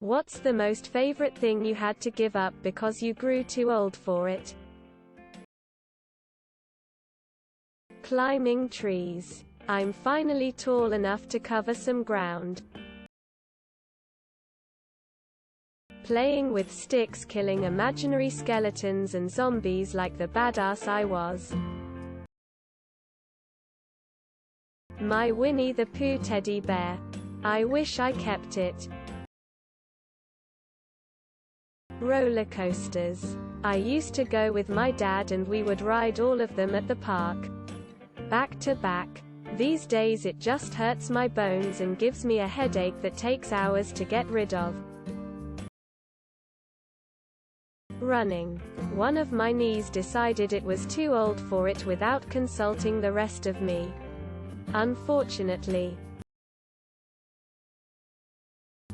What's the most favorite thing you had to give up because you grew too old for it? Climbing trees. I'm finally tall enough to cover some ground. Playing with sticks, killing imaginary skeletons and zombies like the badass I was. My Winnie the Pooh teddy bear. I wish I kept it. Roller coasters. I used to go with my dad and we would ride all of them at the park. Back to back. These days it just hurts my bones and gives me a headache that takes hours to get rid of. Running. One of my knees decided it was too old for it without consulting the rest of me. Unfortunately.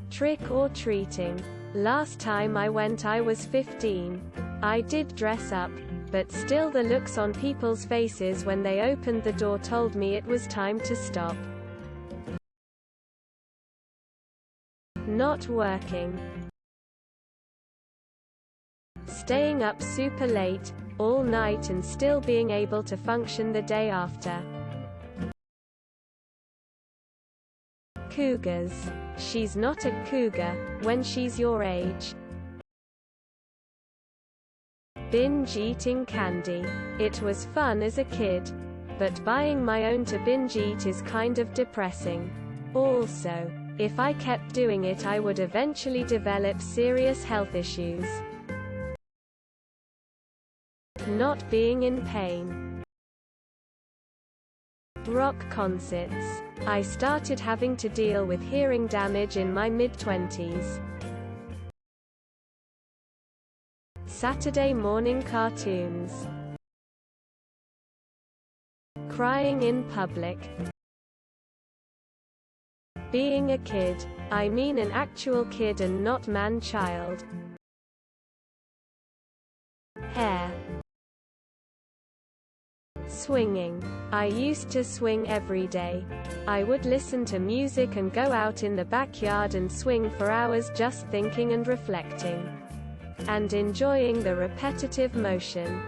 Trick or treating. Last time I went I was 15. I did dress up, but still the looks on people's faces when they opened the door told me it was time to stop. Not working. Staying up super late, all night and still being able to function the day after. Cougars. She's not a cougar when she's your age. Binge eating candy. It was fun as a kid, but buying my own to binge eat is kind of depressing. Also, if I kept doing it I would eventually develop serious health issues. Not being in pain. Rock concerts. I started having to deal with hearing damage in my mid-20s. Saturday morning cartoons. Crying in public. Being a kid. I mean an actual kid and not man-child. Hair. Swinging. I used to swing every day. I would listen to music and go out in the backyard and swing for hours just thinking and reflecting. And enjoying the repetitive motion.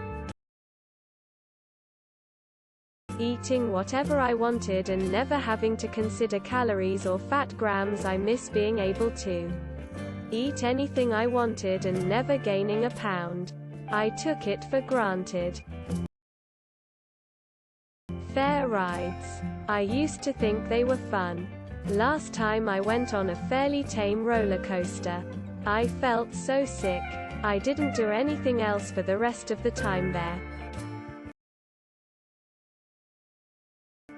Eating whatever I wanted and never having to consider calories or fat grams. I miss being able to eat anything I wanted and never gaining a pound. I took it for granted. Fair rides. I used to think they were fun. Last time I went on a fairly tame roller coaster. I felt so sick. I didn't do anything else for the rest of the time there.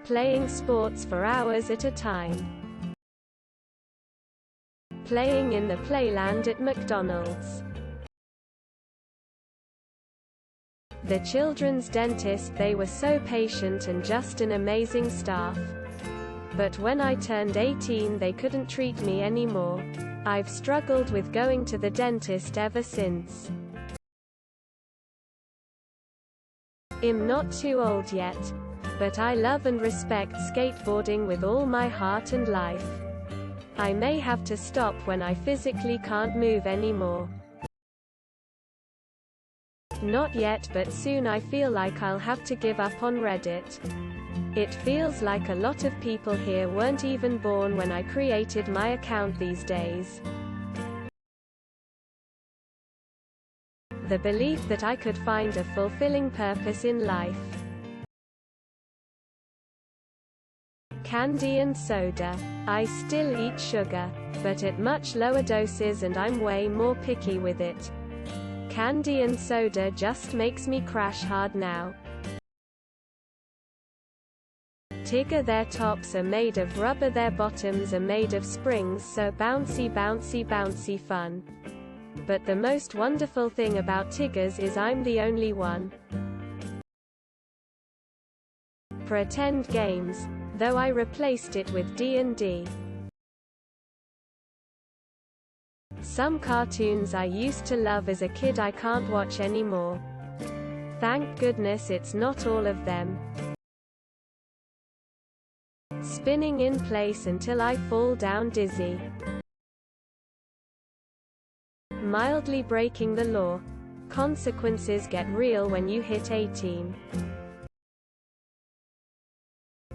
Playing sports for hours at a time. Playing in the playland at McDonald's. The children's dentist, they were so patient and just an amazing staff. But when I turned 18 they couldn't treat me anymore. I've struggled with going to the dentist ever since. I'm not too old yet, but I love and respect skateboarding with all my heart and life. I may have to stop when I physically can't move anymore. Not yet, but soon. I feel like I'll have to give up on Reddit. It feels like a lot of people here weren't even born when I created my account these days. The belief that I could find a fulfilling purpose in life. Candy and soda. I still eat sugar, but at much lower doses and I'm way more picky with it. Candy and soda just makes me crash hard now. Tigger, their tops are made of rubber, their bottoms are made of springs, so bouncy bouncy bouncy fun. But the most wonderful thing about Tiggers is I'm the only one. Pretend games, though I replaced it with D&D. Some cartoons I used to love as a kid I can't watch anymore. Thank goodness it's not all of them. Spinning in place until I fall down dizzy. mildly breaking the law. Consequences get real when you hit 18.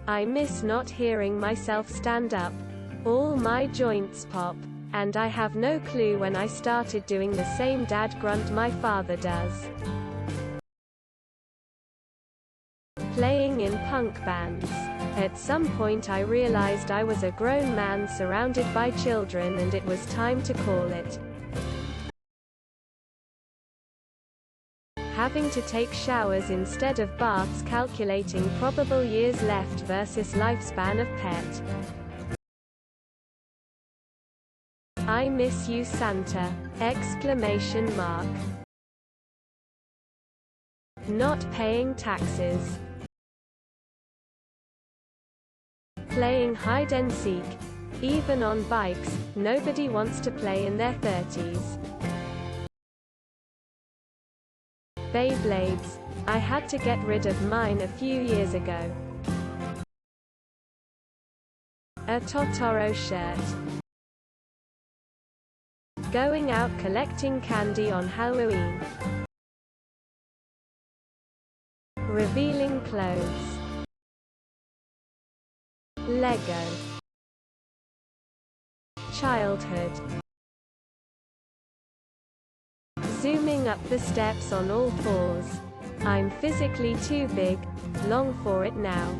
I miss not hearing myself stand up. All my joints pop. And I have no clue when I started doing the same dad grunt my father does. Playing in punk bands. At some point I realized I was a grown man surrounded by children and it was time to call it. Having to take showers instead of baths, calculating probable years left versus lifespan of pet. I miss you Santa! Exclamation mark. Not paying taxes. Playing hide and seek. Even on bikes, nobody wants to play in their 30s. Beyblades. I had to get rid of mine a few years ago. A Totoro shirt. Going out collecting candy on Halloween. Revealing clothes. Lego. Childhood. Zooming up the steps on all fours. I'm physically too big, long for it now.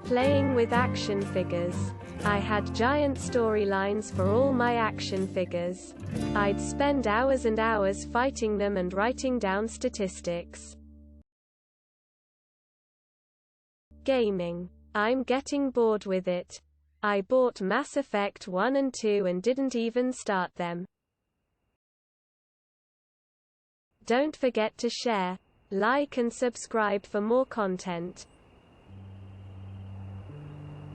Playing with action figures. I had giant storylines for all my action figures. I'd spend hours and hours fighting them and writing down statistics. Gaming. I'm getting bored with it. I bought Mass Effect 1 and 2 and didn't even start them. Don't forget to share, like and subscribe for more content.